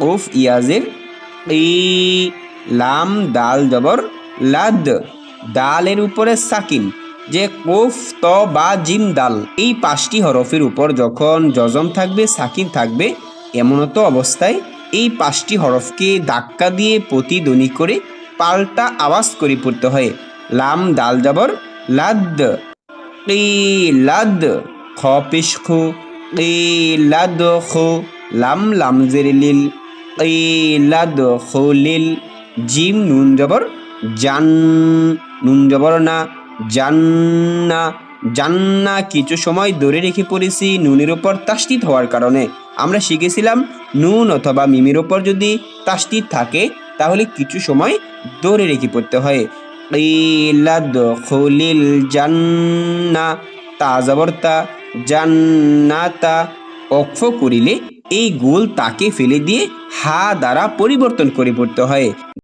কফ ইয়াজের ই, লাম দাল জবর লাদ, দালের উপরে সাকিন, যে কফ ত বা জিম দাল এই 5টি হরফের উপর যখন জজম থাকবে, সাকিন থাকবে, এমনত অবস্থায় এই 5টি হরফকে ধাক্কা দিয়ে প্রতিধ্বনি করে পাল্টা আওয়াজ করে পড়তে হয়। লাম দাল জবর লাদ, কিলাদ, খ পেশ খু, কিলাদ খু, লাম লামজের লিল, কিলাদ খুলিল, জিম নুন জবর জান, নুন জবর না, জান্না, জান্না। কিছু সময় ধরে রেখে পড়েছি নুনের উপর তাসদিদ হওয়ার কারণে। আমরা শিখেছিলাম নুন অথবা মিমের উপর যদি তাসদিদ থাকে তাহলে কিছু সময় ধরে রেখে পড়তে হয়। কিলাদ খুলিল জান্না, তা জবর তা, জান্নাতা। অক্ষ করিলে এই গোল তাকে ফেলে দিয়ে হা দ্বারা পরিবর্তন করে পড়তে হয়।